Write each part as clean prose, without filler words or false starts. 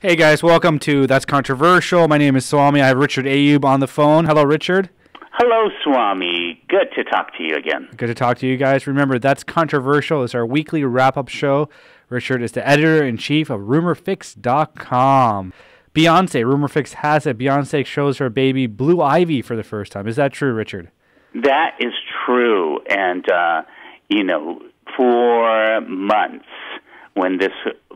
Hey guys, welcome to That's Controversial. My name is Swami. I have Richard Ayub on the phone. Hello, Richard. Hello, Swami. Good to talk to you again. Good to talk to you guys. Remember, That's Controversial is our weekly wrap-up show. Richard is the editor-in-chief of RumorFix.com. Beyonce, RumorFix has it. Beyonce shows her baby Blue Ivy for the first time. Is that true, Richard? That is true. And, for months, when this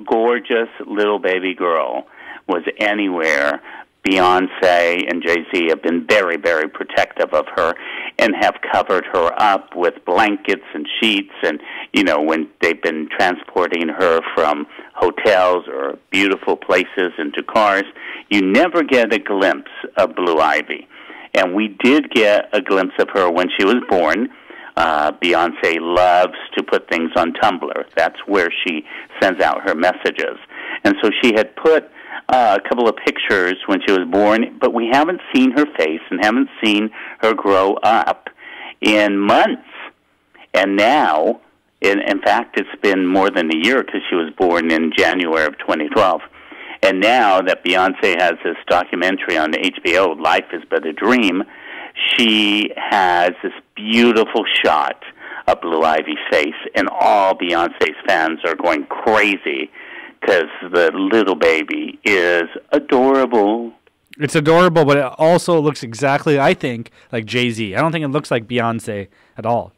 gorgeous little baby girl was anywhere, Beyonce and Jay-Z have been very, very protective of her and have covered her up with blankets and sheets. And, when they've been transporting her from hotels or beautiful places into cars, you never get a glimpse of Blue Ivy. And we did get a glimpse of her when she was born. Beyonce loves to put things on Tumblr. That's where she sends out her messages. And so she had put a couple of pictures when she was born, but we haven't seen her face and haven't seen her grow up in months. And now, in fact, it's been more than a year because she was born in January of 2012. And now that Beyonce has this documentary on HBO, Life is But a Dream, she has this beautiful shot of Blue Ivy's face, and all Beyonce's fans are going crazy because the little baby is adorable. It's adorable, but it also looks exactly, I think, like Jay-Z. I don't think it looks like Beyonce at all.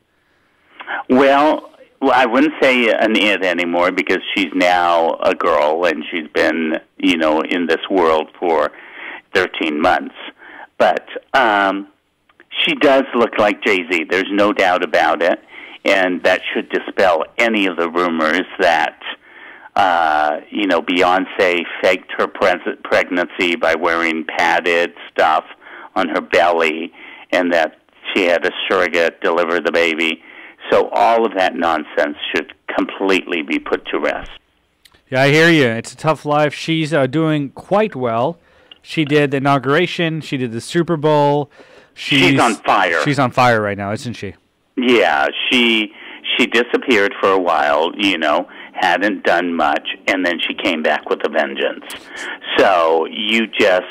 Well, I wouldn't say an it anymore because she's now a girl and she's been, in this world for 13 months. But she does look like Jay-Z. There's no doubt about it. And that should dispel any of the rumors that, Beyonce faked her pregnancy by wearing padded stuff on her belly and that she had a surrogate deliver the baby. So all of that nonsense should completely be put to rest. Yeah, I hear you. It's a tough life. She's doing quite well. She did the inauguration. She did the Super Bowl. She's on fire. She's on fire right now, isn't she? Yeah, she disappeared for a while, hadn't done much, and then she came back with a vengeance. So you just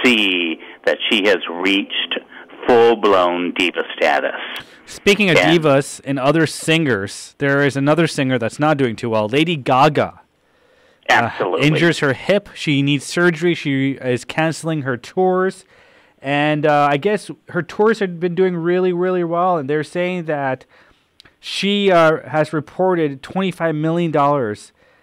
see that she has reached full-blown diva status. Speaking of divas and other singers, there is another singer that's not doing too well, Lady Gaga. Absolutely. Injures her hip. She needs surgery. She is canceling her tours. And I guess her tours have been doing really, really well. And they're saying that she has reported $25 million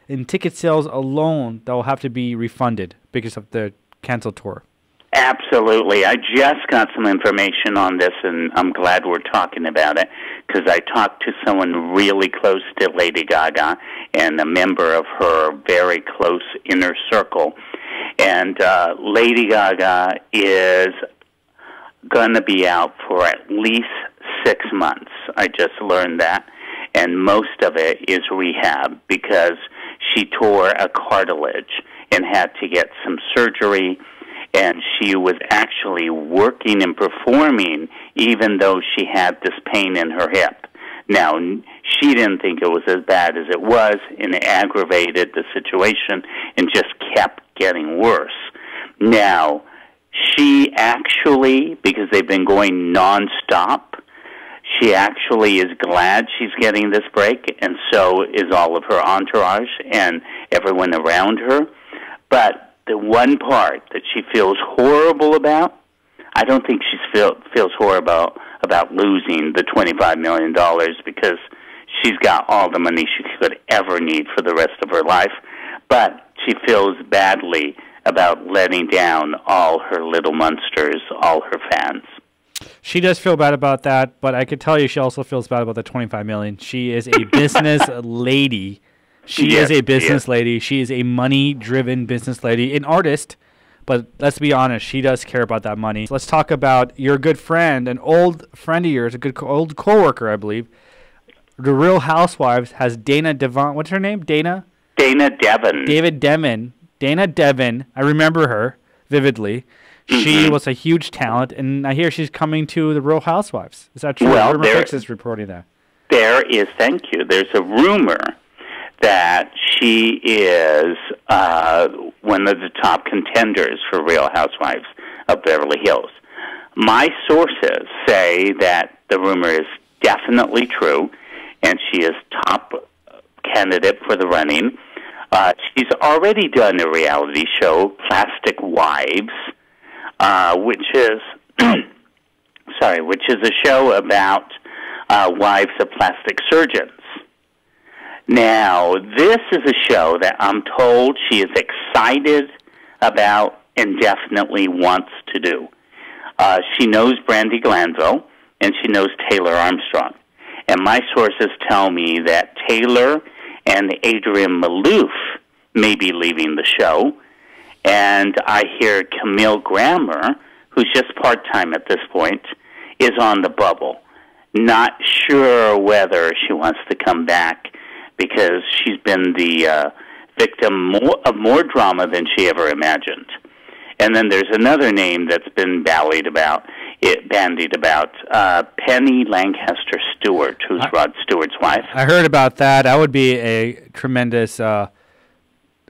in ticket sales alone that will have to be refunded because of the canceled tour. Absolutely. I just got some information on this, and I'm glad we're talking about it, because I talked to someone really close to Lady Gaga and a member of her very close inner circle. And Lady Gaga is going to be out for at least 6 months. I just learned that. And most of it is rehab because she tore a cartilage and had to get some surgery. And she was actually working and performing even though she had this pain in her hip. Now, she didn't think it was as bad as it was, and it aggravated the situation and just kept getting worse. Now, she actually, because they've been going nonstop, she actually is glad she's getting this break, and so is all of her entourage and everyone around her. But the one part that she feels horrible about, I don't think she feels horrible about losing the $25 million because she's got all the money she could ever need for the rest of her life. But she feels badly about letting down all her little monsters, all her fans. She does feel bad about that, but I could tell you she also feels bad about the $25 million. She is a business lady. She is a business lady. She is a money-driven business lady, an artist. But let's be honest, she does care about that money. Let's talk about your good friend, an old friend of yours, a good old coworker, I believe. The Real Housewives has Dana Devant. What's her name? Dana? Dana Devant. Dana Devant. I remember her vividly. She was a huge talent, and I hear she's coming to the Real Housewives. Is that true? Well, RumorFix is reporting that. There is, thank you. There's a rumor that she is one of the top contenders for Real Housewives of Beverly Hills. My sources say that the rumor is definitely true, and she is top candidate for the running. She's already done a reality show, Plastic Wives, which is which is a show about wives of plastic surgeons. Now, this is a show that I'm told she is excited about and definitely wants to do. She knows Brandi Glanville, and she knows Taylor Armstrong. And my sources tell me that Taylor and Adrienne Maloof may be leaving the show. And I hear Camille Grammer, who's just part-time at this point, is on the bubble. Not sure whether she wants to come back because she's been the victim of more drama than she ever imagined. And then there's another name that's been bandied about, Penny Lancaster Stewart, who's Rod Stewart's wife. I heard about that. That would be a tremendous, I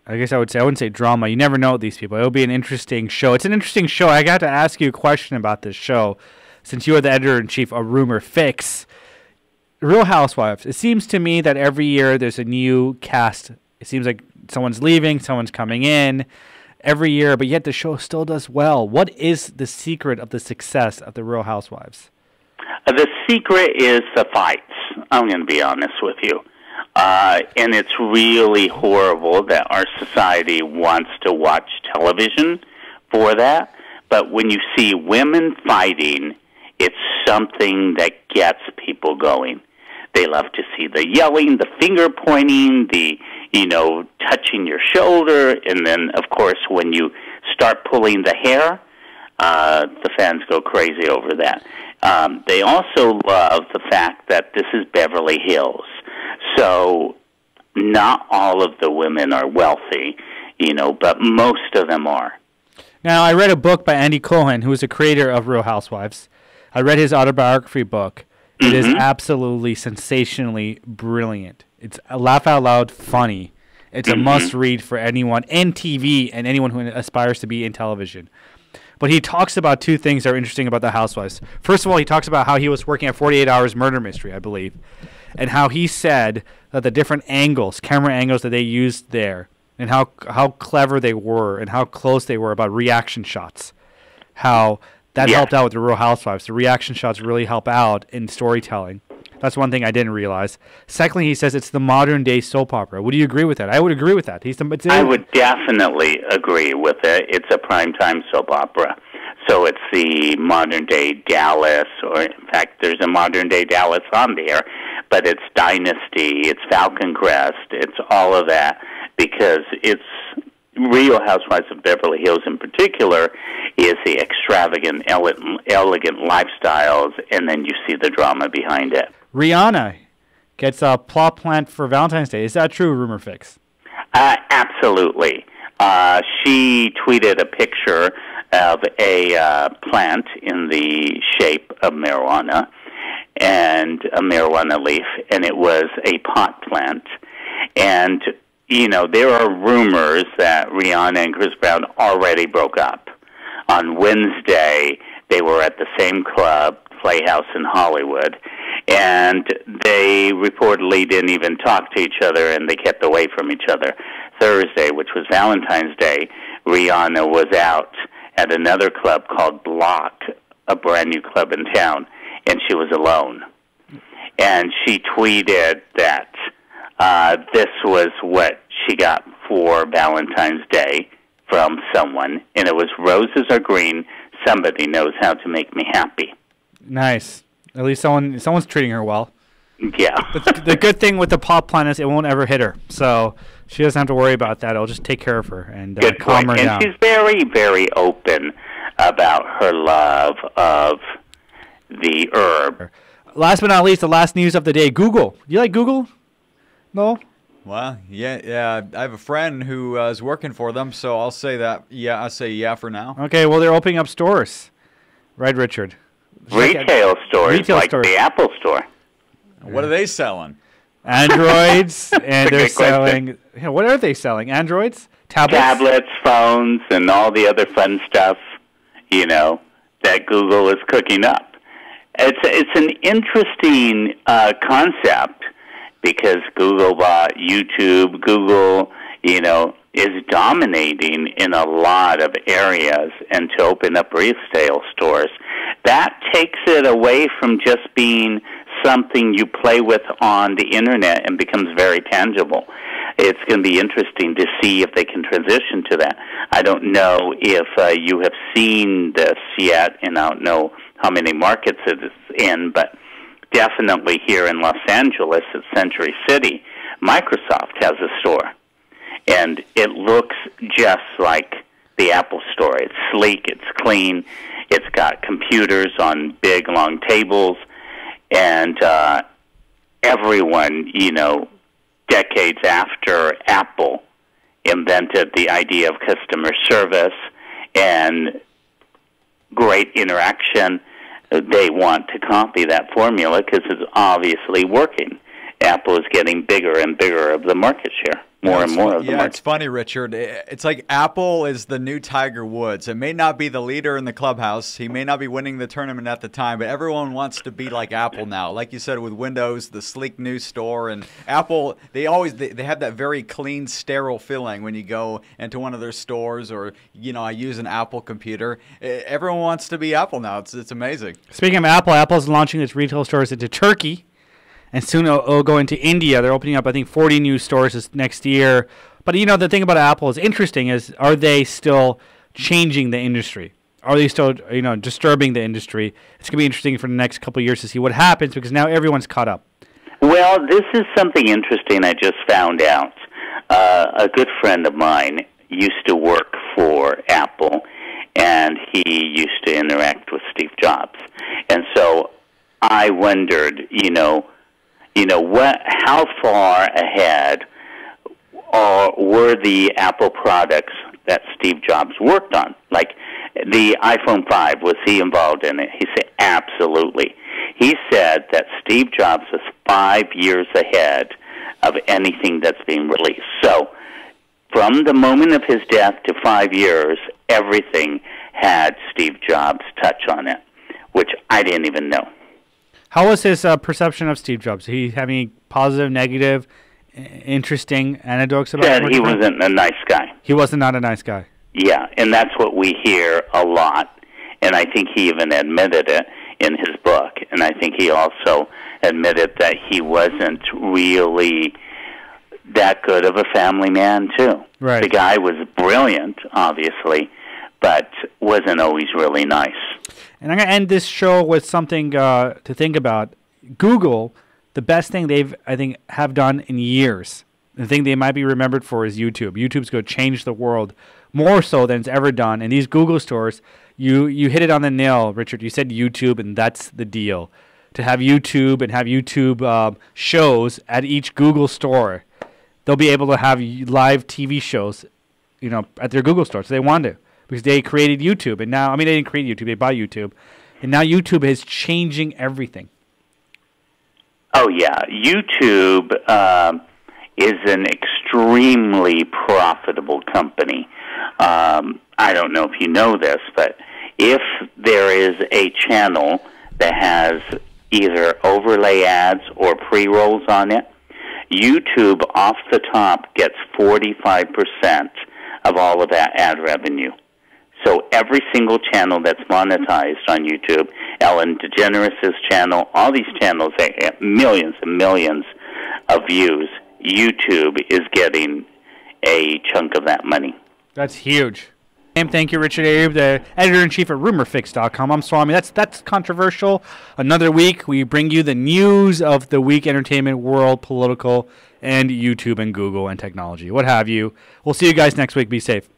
guess I wouldn't say drama. You never know with these people. It would be an interesting show. It's an interesting show. I got to ask you a question about this show. Since you are the editor-in-chief of Rumor Fix, Real Housewives, it seems to me that every year there's a new cast. It seems like someone's leaving, someone's coming in every year, but yet the show still does well. What is the secret of the success of the Real Housewives? The secret is the fights. I'm going to be honest with you. And it's really horrible that our society wants to watch television for that. But when you see women fighting, it's something that gets people going. They love to see the yelling, the finger pointing, the, touching your shoulder. And then, of course, when you start pulling the hair, the fans go crazy over that. They also love the fact that this is Beverly Hills. So not all of the women are wealthy, but most of them are. Now, I read a book by Andy Cohen, who is the creator of Real Housewives. I read his autobiography book. It is absolutely sensationally brilliant. It's a laugh-out-loud funny. It's a must-read for anyone in TV and anyone who aspires to be in television. But he talks about two things that are interesting about the Housewives. First of all, he talks about how he was working at 48 Hours Murder Mystery, I believe, and how he said that the different angles, camera angles that they used there, and how clever they were and how close they were about reaction shots, how that helped out with the Real Housewives. The reaction shots really help out in storytelling. That's one thing I didn't realize. Secondly, he says it's the modern-day soap opera. Would you agree with that? I would agree with that. I would definitely agree with it. It's a primetime soap opera. So it's the modern-day Dallas, or in fact, there's a modern-day Dallas on there, but it's Dynasty, it's Falcon Crest, it's all of that, because it's Real Housewives of Beverly Hills in particular is the extravagant, elegant lifestyles, and then you see the drama behind it. Rihanna gets a plot plant for Valentine's Day. Is that true, Rumor Fix? Absolutely. She tweeted a picture of a plant in the shape of marijuana and a marijuana leaf, and it was a pot plant. And there are rumors that Rihanna and Chris Brown already broke up. On Wednesday, they were at the same club, Playhouse in Hollywood, and they reportedly didn't even talk to each other, and they kept away from each other. Thursday, which was Valentine's Day, Rihanna was out at another club called Block, a brand new club in town, and she was alone. And she tweeted that this was what she got for Valentine's Day from someone, and it was roses are green, somebody knows how to make me happy. Nice. At least someone's treating her well. Yeah. The good thing with the pot plant is it won't ever hit her, so she doesn't have to worry about that. It'll just take care of her and calm her down. And she's very, very open about her love of the herb. Last but not least, the last news of the day, Google. You like Google? No? Well, yeah. I have a friend who is working for them, so I'll say that. Yeah, I'll say yeah for now. Okay, well, they're opening up stores. Right, Richard? Retail stores, like the Apple Store. What are they selling? Androids, and they're selling... what are they selling? Androids? tablets, phones, and all the other fun stuff, that Google is cooking up. It's an interesting concept because Google bought YouTube. Google, is dominating in a lot of areas, and to open up retail stores, that takes it away from just being something you play with on the internet and becomes very tangible. It's going to be interesting to see if they can transition to that. I don't know if you have seen this yet, and I don't know how many markets it is in, but definitely here in Los Angeles at Century City, Microsoft has a store. And it looks just like the Apple Store. It's sleek, it's clean, it's got computers on big, long tables, and everyone, decades after Apple invented the idea of customer service and great interaction, they want to copy that formula because it's obviously working. Apple is getting bigger and bigger of the market share. More and more of the market. It's funny, Richard. It's like Apple is the new Tiger Woods. It may not be the leader in the clubhouse. He may not be winning the tournament at the time, but everyone wants to be like Apple now. Like you said, with Windows, the sleek new store, and Apple, they have that very clean, sterile feeling when you go into one of their stores, or I use an Apple computer. Everyone wants to be Apple now. It's amazing. Speaking of Apple, Apple's launching its retail stores into Turkey. And soon it'll go into India. They're opening up, I think, 40 new stores this next year. But, the thing about Apple is interesting is, are they still changing the industry? Are they still, disturbing the industry? It's going to be interesting for the next couple of years to see what happens, because now everyone's caught up. Well, this is something interesting I just found out. A good friend of mine used to work for Apple, and he used to interact with Steve Jobs. And so I wondered, how far ahead were the Apple products that Steve Jobs worked on? Like the iPhone 5, was he involved in it? He said, absolutely. He said that Steve Jobs was 5 years ahead of anything that's being released. So from the moment of his death to 5 years, everything had Steve Jobs' touch on it, which I didn't even know. How was his perception of Steve Jobs? Did he have any positive, negative, interesting anecdotes about him? He wasn't a nice guy. He was not a nice guy. Yeah, and that's what we hear a lot. And I think he even admitted it in his book. And I think he also admitted that he wasn't really that good of a family man, too. Right. The guy was brilliant, obviously, but wasn't always really nice. And I'm going to end this show with something to think about. Google, the best thing they've, I think, have done in years, the thing they might be remembered for is YouTube. YouTube's going to change the world more so than it's ever done. And these Google stores, you hit it on the nail, Richard. You said YouTube, and that's the deal. To have YouTube and have YouTube shows at each Google store, they'll be able to have live TV shows, at their Google store. So they want to. Because they created YouTube, and now, they didn't create YouTube, they bought YouTube. And now YouTube is changing everything. Oh, yeah. YouTube is an extremely profitable company. I don't know if you know this, but if there is a channel that has either overlay ads or pre-rolls on it, YouTube off the top gets 45% of all of that ad revenue. So every single channel that's monetized on YouTube, Ellen DeGeneres' channel, all these channels, they have millions and millions of views. YouTube is getting a chunk of that money. That's huge. And thank you, Richard Abe, the editor-in-chief at RumorFix.com. I'm Swami. That's controversial. Another week, we bring you the news of the week, entertainment, world, political, and YouTube and Google and technology, what have you. We'll see you guys next week. Be safe.